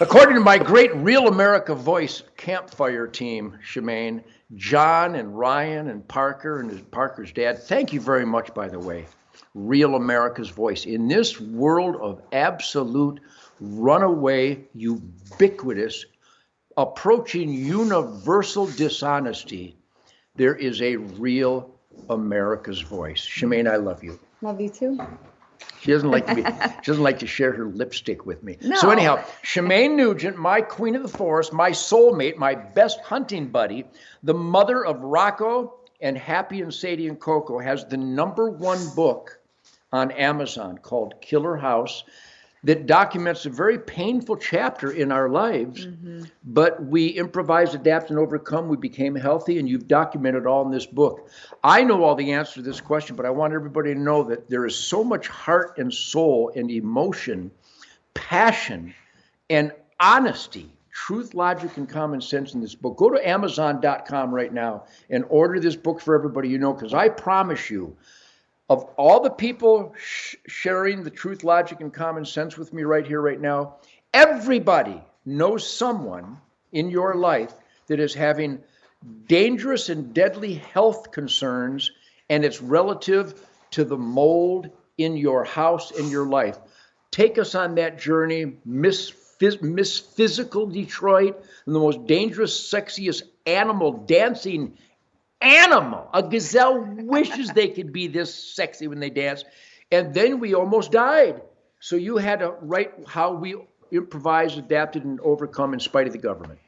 According to my great Real America Voice Campfire team, Shemane, John and Ryan and Parker and Parker's dad, thank you very much, by the way. Real America's Voice. In this world of absolute runaway, ubiquitous, approaching universal dishonesty, there is a real America's Voice. Shemane, I love you. Love you too. She doesn't like to share her lipstick with me. No. So anyhow, Shemane Nugent, my queen of the forest, my soulmate, my best hunting buddy, the mother of Rocco and Happy and Sadie and Coco, has the #1 book on Amazon called Killer House that documents a very painful chapter in our lives, but we improvised, adapt, and overcome. We became healthy, and you've documented all in this book. I know all the answer to this question, but I want everybody to know that there is so much heart and soul and emotion, passion, and honesty, truth, logic, and common sense in this book. Go to Amazon.com right now and order this book for everybody you know, because I promise you, of all the people sharing the truth, logic, and common sense with me right here, right now, everybody knows someone in your life that is having dangerous and deadly health concerns, and it's relative to the mold in your house, in your life. Take us on that journey, Miss Physical Detroit, and the most dangerous, sexiest animal dancing animal. A gazelle wishes they could be this sexy when they dance. And then we almost died. So you had to write how we improvised, adapted, and overcome in spite of the government.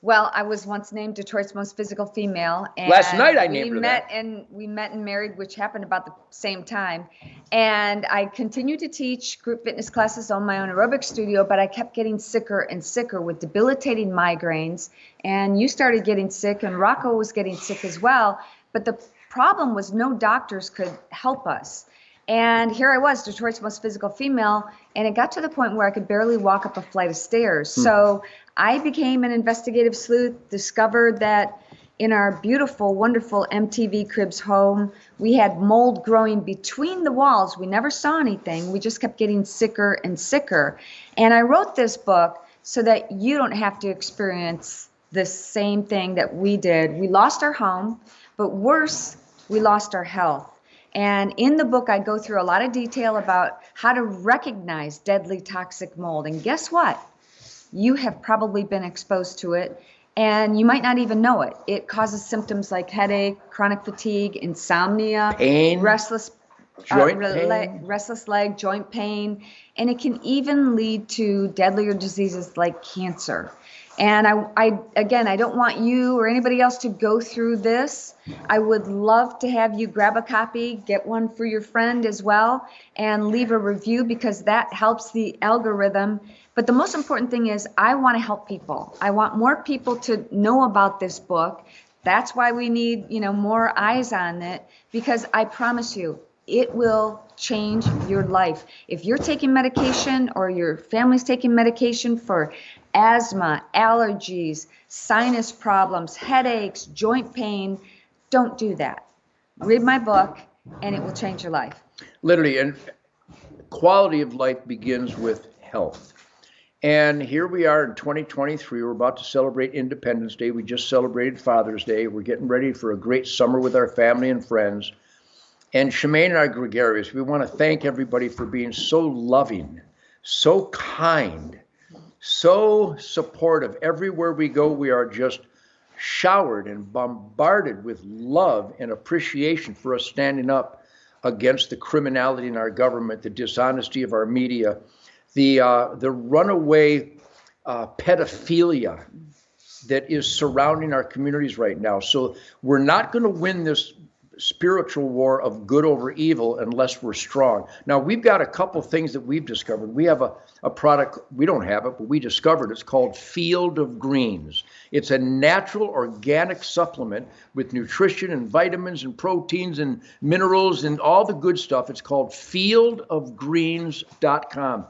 Well, I was once named Detroit's most physical female. And last night I named her that. We met and married, which happened about the same time. And I continued to teach group fitness classes on my own aerobic studio, but I kept getting sicker and sicker with debilitating migraines. And you started getting sick, and Rocco was getting sick as well. But the problem was no doctors could help us. And here I was, Detroit's most physical female, and it got to the point where I could barely walk up a flight of stairs. So I became an investigative sleuth, discovered that in our beautiful, wonderful MTV Cribs home, we had mold growing between the walls. We never saw anything. We just kept getting sicker and sicker. And I wrote this book so that you don't have to experience the same thing that we did. We lost our home, but worse, we lost our health. And in the book, I go through a lot of detail about how to recognize deadly toxic mold. And guess what? You have probably been exposed to it, and you might not even know it. It causes symptoms like headache, chronic fatigue, insomnia, pain, restless leg, joint pain, and it can even lead to deadlier diseases like cancer. And I don't want you or anybody else to go through this. I would love to have you grab a copy, get one for your friend as well, and leave a review, because that helps the algorithm. But the most important thing is I want to help people. I want more people to know about this book. That's why we need, more eyes on it, because I promise you, it will change your life. If you're taking medication or your family's taking medication for asthma, allergies, sinus problems, headaches, joint pain, don't do that. Read my book and it will change your life. Literally, and quality of life begins with health. And here we are in 2023. We're about to celebrate Independence Day. We just celebrated Father's Day. We're getting ready for a great summer with our family and friends. And Shemane and I are gregarious. We want to thank everybody for being so loving, so kind, so supportive. Everywhere we go, we are just showered and bombarded with love and appreciation for us standing up against the criminality in our government, the dishonesty of our media, the runaway pedophilia that is surrounding our communities right now. So we're not going to win this spiritual war of good over evil unless we're strong. Now, we've got a couple things that we've discovered. We have a product, we don't have it, but we discovered it's called Field of Greens. It's a natural organic supplement with nutrition and vitamins and proteins and minerals and all the good stuff. It's called fieldofgreens.com.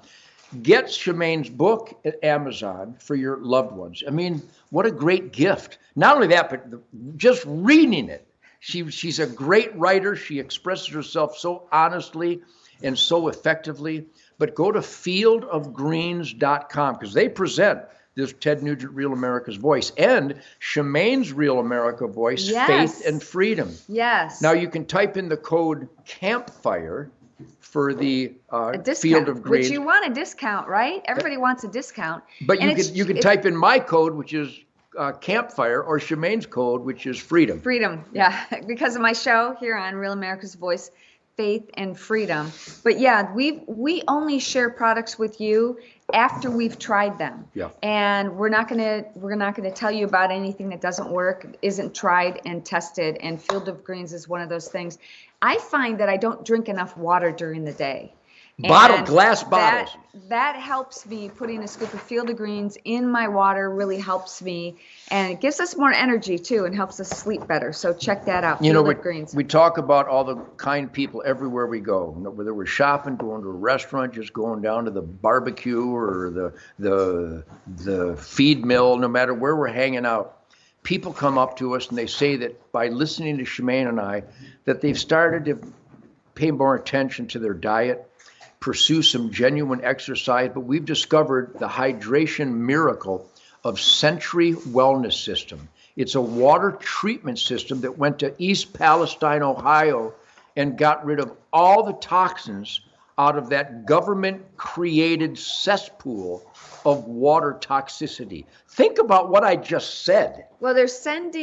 Get Shemane's book at Amazon for your loved ones. I mean, what a great gift. Not only that, but just reading it. She's a great writer. She expresses herself so honestly and so effectively. But go to fieldofgreens.com because they present this Ted Nugent Real America's Voice and Shemane's Real America Voice, Yes. Faith and Freedom. Yes. Now you can type in the code CAMPFIRE for the a discount, Field of Greens. Which you want a discount, right? Everybody wants a discount. But And you can type in my code, which is Campfire, or Shemane's code, which is Freedom. Freedom, yeah. Because of my show here on Real America's Voice, Faith and Freedom. But yeah, we only share products with you after we've tried them. Yeah. And we're not gonna tell you about anything that doesn't work, isn't tried and tested. And Field of Greens is one of those things. I find that I don't drink enough water during the day. Glass bottles. That helps me. Putting a scoop of Field of Greens in my water really helps me, and it gives us more energy too, and helps us sleep better. So check that out. Field of Greens. We talk about all the kind people everywhere we go. Whether we're shopping, going to a restaurant, just going down to the barbecue or the feed mill, no matter where we're hanging out. People come up to us and they say that by listening to Shemane and I, that they've started to pay more attention to their diet, pursue some genuine exercise, but we've discovered the hydration miracle of Century Wellness System. It's a water treatment system that went to East Palestine, Ohio, and got rid of all the toxins out of that government-created cesspool of water toxicity. Think about what I just said. Well, they've sent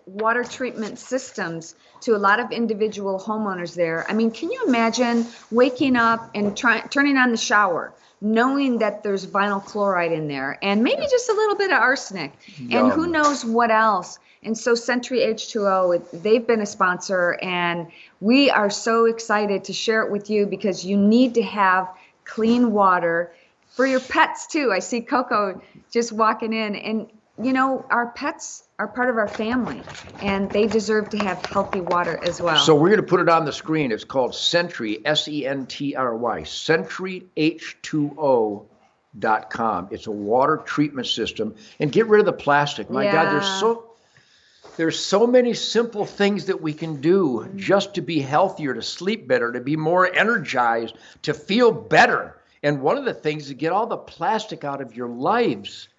water treatment systems to a lot of individual homeowners there. I mean, can you imagine waking up and turning on the shower, knowing that there's vinyl chloride in there and maybe just a little bit of arsenic and who knows what else? And so Century H2O, they've been a sponsor, and we are so excited to share it with you because you need to have clean water for your pets too. I see Coco just walking in, and you know, our pets are part of our family, and they deserve to have healthy water as well. So we're going to put it on the screen. It's called Sentry, Sentry, SentryH2O.com. It's a water treatment system, and get rid of the plastic. My God, there's so many simple things that we can do just to be healthier, to sleep better, to be more energized, to feel better. And one of the things is to get all the plastic out of your lives.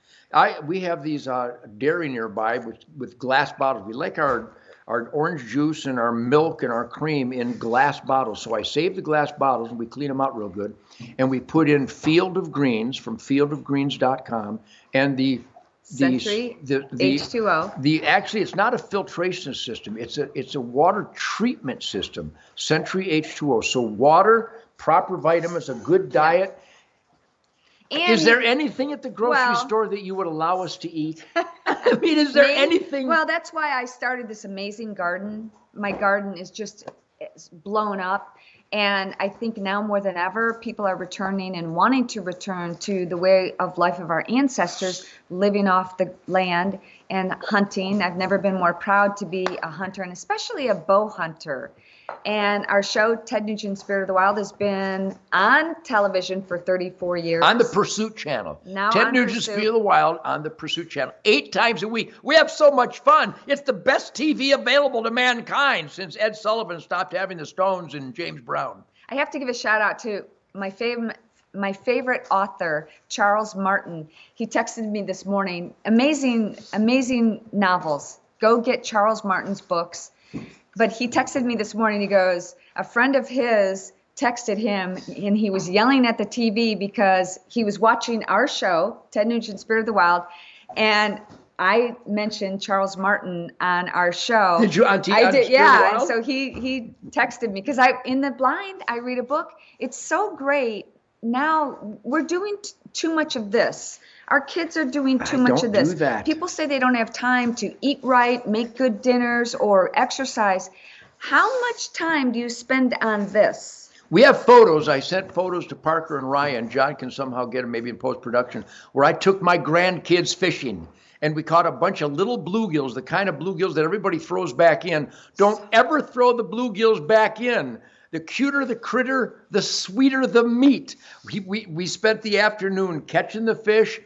We have these dairy nearby with glass bottles. We like our orange juice and our milk and our cream in glass bottles. So I save the glass bottles and we clean them out real good. And we put in Field of Greens from fieldofgreens.com and the Century H2O. Actually, it's not a filtration system. It's a water treatment system. Century H2O. So water, proper vitamins, a good diet. And is there anything at the grocery store that you would allow us to eat? I mean, is there anything? Well, that's why I started this amazing garden. My garden is just blown up. And I think now more than ever, people are returning and wanting to return to the way of life of our ancestors, living off the land and hunting. I've never been more proud to be a hunter, and especially a bow hunter. And our show, Ted Nugent Spirit of the Wild, has been on television for 34 years. On the Pursuit Channel. Now Ted Nugent Spirit of the Wild on the Pursuit Channel. 8 times a week. We have so much fun. It's the best TV available to mankind since Ed Sullivan stopped having the Stones and James Brown. I have to give a shout out to my favorite author, Charles Martin. He texted me this morning. Amazing novels. Go get Charles Martin's books. But he texted me this morning. He goes, a friend of his texted him, and he was yelling at the TV because he was watching our show, Ted Nugent Spirit of the Wild, and I mentioned Charles Martin on our show. Did you on TV? I did, yeah. And so he texted me because in the blind I read a book. It's so great. Now we're doing too much of this. Our kids are doing too much of this. Do that. People say they don't have time to eat right, make good dinners, or exercise. How much time do you spend on this? We have photos. I sent photos to Parker and Ryan. John can somehow get them maybe in post-production, where I took my grandkids fishing. And we caught a bunch of little bluegills, the kind of bluegills that everybody throws back in. Don't ever throw the bluegills back in. The cuter the critter, the sweeter the meat. We spent the afternoon catching the fish,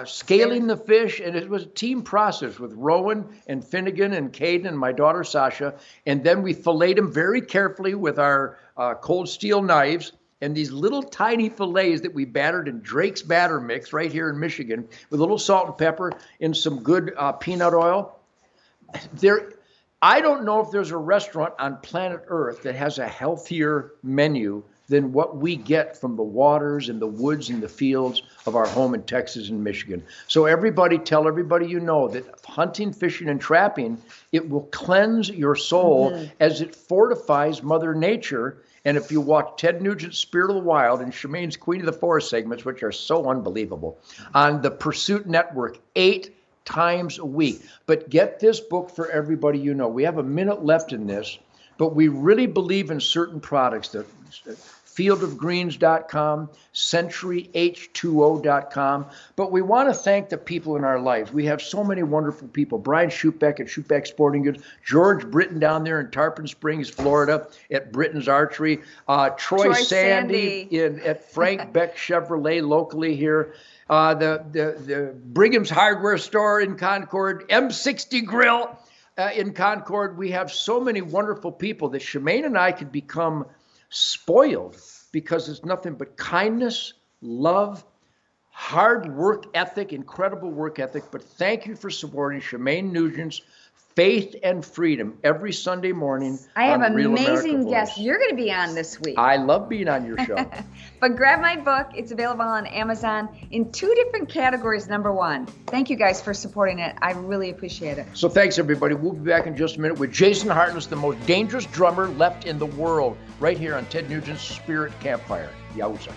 scaling the fish, and it was a team process with Rowan and Finnegan and Caden and my daughter Sasha. And then we filleted them very carefully with our cold steel knives, and these little tiny fillets that we battered in Drake's batter mix right here in Michigan with a little salt and pepper and some good peanut oil. I don't know if there's a restaurant on planet Earth that has a healthier menu than what we get from the waters and the woods and the fields of our home in Texas and Michigan. So everybody, tell everybody you know that hunting, fishing, and trapping, it will cleanse your soul as it fortifies Mother Nature. And if you watch Ted Nugent's Spirit of the Wild and Shemane's Queen of the Forest segments, which are so unbelievable, on the Pursuit Network, 8 times a week. But get this book for everybody you know. We have a minute left in this, but we really believe in certain products. The fieldofgreens.com, centuryh2o.com. But we want to thank the people in our lives. We have so many wonderful people. Brian Schubeck at Schubeck Sporting Goods, George Britton down there in Tarpon Springs, Florida at Britton's Archery, Troy Sandy at Frank Beck Chevrolet locally here. The Brigham's Hardware Store in Concord, M60 Grill in Concord. We have so many wonderful people that Shemane and I could become spoiled because it's nothing but kindness, love, hard work ethic, incredible work ethic. But thank you for supporting Shemane Nugent's Faith and Freedom every Sunday morning. I have an amazing guests you're going to be on this week. I love being on your show. But grab my book. It's available on Amazon in 2 different categories. Number 1. Thank you guys for supporting it. I really appreciate it. So thanks, everybody. We'll be back in just a minute with Jason Hartness, the most dangerous drummer left in the world, right here on Ted Nugent's Spirit Campfire. Yowza.